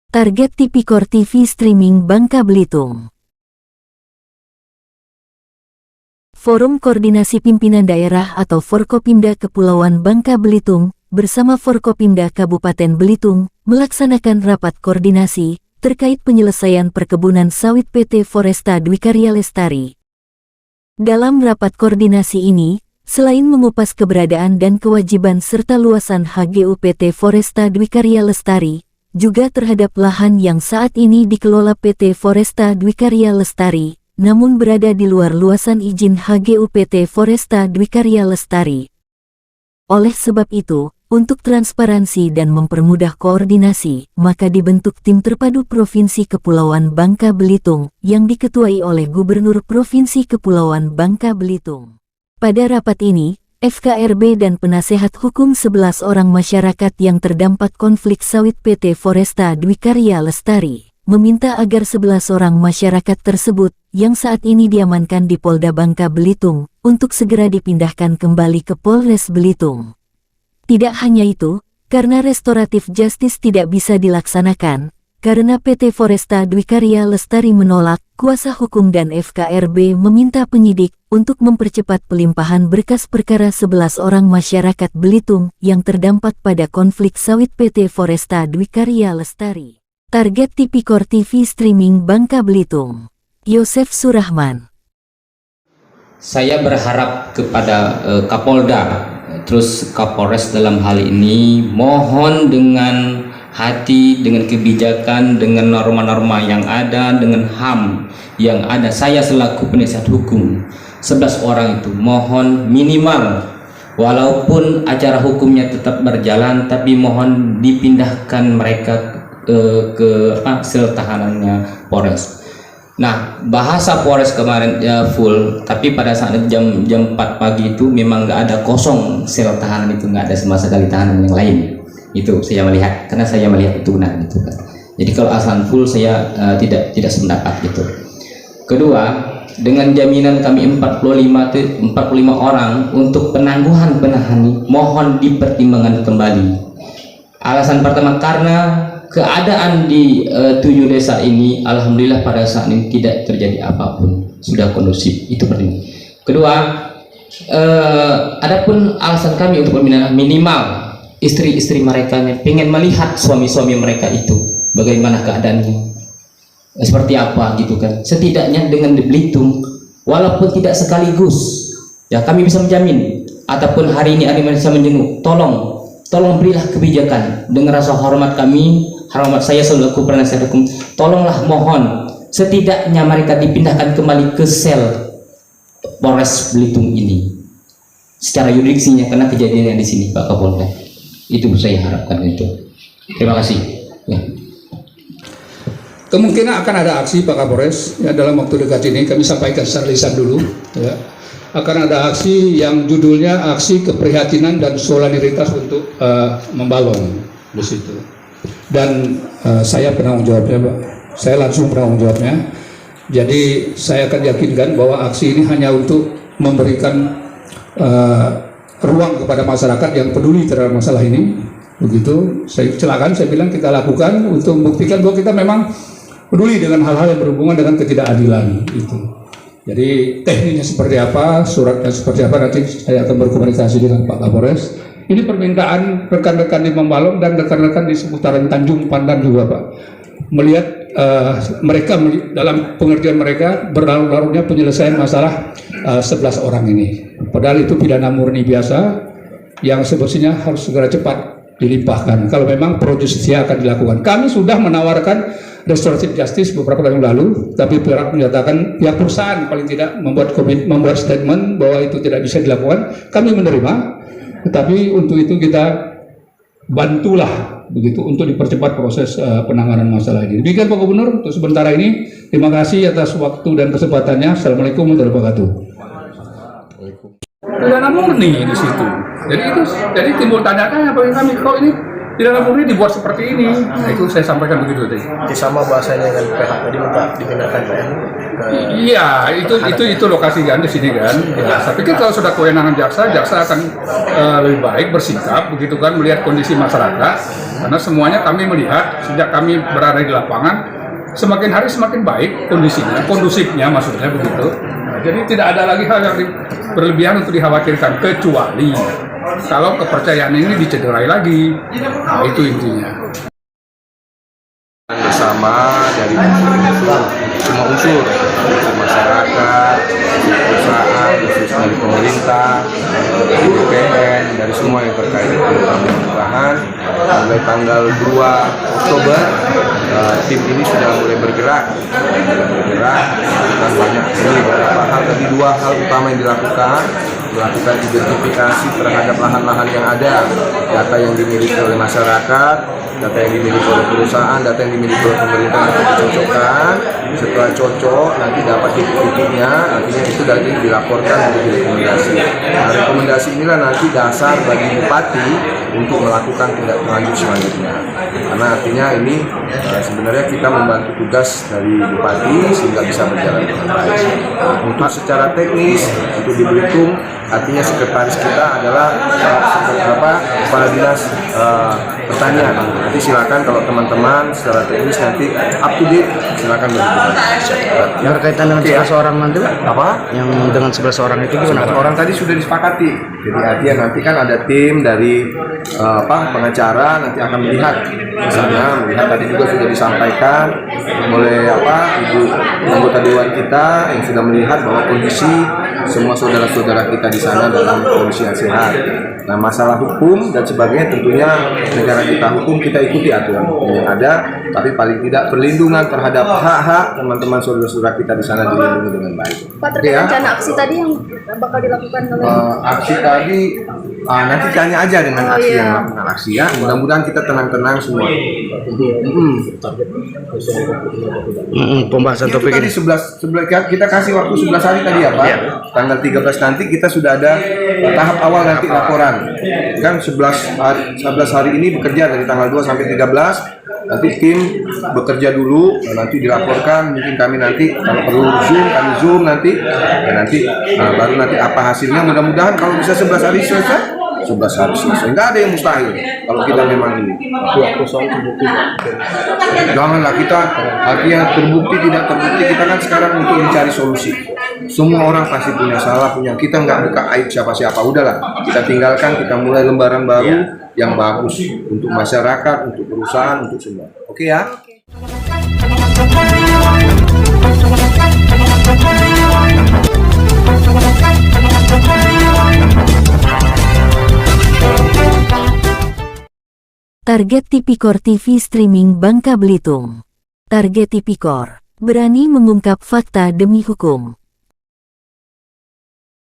Target Tipikor TV Streaming Bangka Belitung. Forum Koordinasi Pimpinan Daerah atau Forkopimda Kepulauan Bangka Belitung bersama Forkopimda Kabupaten Belitung melaksanakan rapat koordinasi terkait penyelesaian perkebunan sawit PT Foresta Dwikarya Lestari. Dalam rapat koordinasi ini, selain mengupas keberadaan dan kewajiban serta luasan HGU PT Foresta Dwikarya Lestari, juga terhadap lahan yang saat ini dikelola PT Foresta Dwikarya Lestari, namun berada di luar luasan izin HGU PT Foresta Dwikarya Lestari. Oleh sebab itu, untuk transparansi dan mempermudah koordinasi, maka dibentuk tim terpadu Provinsi Kepulauan Bangka Belitung yang diketuai oleh Gubernur Provinsi Kepulauan Bangka Belitung. Pada rapat ini, FKRB dan penasehat hukum 11 orang masyarakat yang terdampak konflik sawit PT Foresta Dwikarya Lestari meminta agar 11 orang masyarakat tersebut yang saat ini diamankan di Polda Bangka Belitung untuk segera dipindahkan kembali ke Polres Belitung. Tidak hanya itu, karena restoratif justice tidak bisa dilaksanakan, karena PT Foresta Dwikarya Lestari menolak, kuasa hukum dan FKRB meminta penyidik untuk mempercepat pelimpahan berkas perkara 11 orang masyarakat Belitung yang terdampak pada konflik sawit PT Foresta Dwikarya Lestari. Target Tipikor TV Streaming Bangka Belitung. Yosef Surahman. Saya berharap kepada Kapolda, terus Kapolres dalam hal ini, mohon dengan hati, dengan kebijakan, dengan norma-norma yang ada, dengan HAM yang ada. Saya selaku penasihat hukum 11 orang itu mohon minimal, walaupun acara hukumnya tetap berjalan, tapi mohon dipindahkan mereka ke sel tahanannya Polres. Nah, bahasa Polres kemarin ya full, tapi pada saat jam 4 pagi itu memang nggak ada kosong sel tahanan itu, nggak ada sama sekali tahanan yang lain. Itu saya melihat, karena saya melihat itu benar gitu kan. Jadi kalau asal full saya tidak sependapat gitu. Kedua, dengan jaminan kami 45 orang untuk penangguhan penahan, mohon dipertimbangkan kembali. Alasan pertama, karena keadaan di 7 desa ini alhamdulillah pada saat ini tidak terjadi apapun, sudah kondusif. Itu penting. Kedua, adapun alasan kami untuk pemindahan, minimal istri-istri mereka pengen melihat suami-suami mereka itu bagaimana keadaannya, seperti apa gitu kan. Setidaknya dengan di Belitung, walaupun tidak sekaligus, ya kami bisa menjamin, ataupun hari ini ada yang bisa menjenguk, tolong berilah kebijakan dengan rasa hormat kami, hormat saya selaku penasihat hukum, tolonglah mohon setidaknya mereka dipindahkan kembali ke sel Polres Belitung ini secara yurisdiksinya, karena kejadiannya di sini Pak Kapolda. Itu saya harapkan itu. Terima kasih. Ya. Kemungkinan akan ada aksi Pak Kapolres ya, dalam waktu dekat ini. Kami sampaikan secara lisan dulu ya. Akan ada aksi yang judulnya aksi keprihatinan dan solidaritas untuk membalong di situ. Dan saya penanggung jawabnya Pak. Saya langsung penanggung jawabnya. Jadi saya akan yakinkan bahwa aksi ini hanya untuk memberikan ruang kepada masyarakat yang peduli terhadap masalah ini. Begitu, saya bilang kita lakukan untuk membuktikan bahwa kita memang peduli dengan hal-hal yang berhubungan dengan ketidakadilan itu. Jadi tekniknya seperti apa, suratnya seperti apa, nanti saya akan berkomunikasi dengan Pak Kapolres. Ini permintaan rekan-rekan di Membalong dan rekan-rekan di seputaran Tanjung Pandan juga Pak, melihat mereka dalam pengertian mereka berlarut-larutnya penyelesaian masalah 11 orang ini. Padahal itu pidana murni biasa yang semestinya harus segera cepat dilimpahkan kalau memang pro justisia akan dilakukan. Kami sudah menawarkan restoratif justice beberapa tahun lalu, tapi pihak menyatakan, pihak perusahaan paling tidak membuat statement bahwa itu tidak bisa dilakukan. Kami menerima, tetapi untuk itu kita bantulah begitu untuk dipercepat proses penanganan masalah ini. Demikian Pak Gubernur untuk sementara ini. Terima kasih atas waktu dan kesempatannya. Assalamualaikum warahmatullahi wabarakatuh. Pidana murni di situ. Jadi timbul tanda-tanya bagi kami, kok ini pidana murni dibuat seperti ini. Nah, itu saya sampaikan begitu tadi. Sama bahasanya dengan PH tadi minta dipindahkan Pak. Iya, itu lokasi kan di sini kan. Ya, saya pikir kalau sudah kewenangan jaksa akan lebih baik bersikap begitu kan, melihat kondisi masyarakat. Karena semuanya kami melihat sejak kami berada di lapangan semakin hari semakin baik kondisinya, kondusifnya maksudnya begitu. Nah, jadi tidak ada lagi hal yang berlebihan untuk dikhawatirkan kecuali kalau kepercayaan ini dicederai lagi. Nah, itu intinya. Bersama dari semua unsur masyarakat, perusahaan, khusus dari pemerintah, BPN, dari semua yang terkait dengan pemerintahan. Mulai tanggal 2 Oktober tim ini sudah mulai bergerak dan banyak ini beberapa hal, tadi 2 hal utama yang dilakukan, melakukan identifikasi terhadap lahan-lahan yang ada, data yang dimiliki oleh masyarakat, data yang dimiliki oleh perusahaan, data yang dimiliki oleh pemerintah untuk dicocokkan. Setelah cocok, nanti dapat titik-titiknya, artinya itu nanti dilaporkan untuk direkomendasi. Nah, rekomendasi inilah nanti dasar bagi bupati untuk melakukan tindak lanjut selanjutnya. Karena artinya ini sebenarnya kita membantu tugas dari bupati sehingga bisa berjalan dengan baik. Untuk secara teknis, untuk di Belitung, artinya sekretaris kita adalah kepala dinas pertanian. Nanti silakan kalau teman-teman secara teknis nanti up to date silakan berhubungan. Yang berkaitan dengan 11 orang nanti Pak? Apa? Yang dengan 11 orang itu gimana Pak? Orang tadi sudah disepakati. Jadi artinya nanti kan ada tim dari pengacara nanti akan melihat misalnya melihat tadi juga sudah disampaikan oleh ibu anggota dewan kita yang sudah melihat bahwa kondisi semua saudara-saudara kita di sana dalam kondisi yang sehat. Nah, masalah hukum dan sebagainya tentunya negara kita hukum, kita ikuti aturan hukum yang ada, tapi paling tidak perlindungan terhadap hak-hak teman-teman saudara-saudara kita di sana dilindungi dengan baik. Pak, terkait rencana aksi tadi yang bakal dilakukan oleh aksi tadi nanti tanya aja dengan aksi yang melakukan aksi ya. Mudah-mudahan kita tenang-tenang semua. Pembahasan topik tadi ini 11 kita kasih waktu 11 hari tadi ya Pak. Tanggal 13 nanti kita sudah ada tahap awal nanti laporan. Kan 11 hari ini bekerja dari tanggal 2 sampai 13. Nanti tim bekerja dulu, nanti dilaporkan, mungkin kami nanti kalau perlu kami zoom nanti, dan nanti baru nanti apa hasilnya. Mudah-mudahan kalau bisa 11 hari selesai, 11 hari selesai. Nggak ada yang mustahil kalau kita memang ini. Janganlah kita artinya terbukti tidak terbukti, kita kan sekarang untuk mencari solusi. Semua orang pasti punya salah, kita nggak buka aib siapa-siapa. Udahlah, kita tinggalkan, kita mulai lembaran baru yang bagus untuk masyarakat, untuk perusahaan, untuk semua. Oke ya? Target Tipikor TV Streaming Bangka Belitung. Target Tipikor berani mengungkap fakta demi hukum.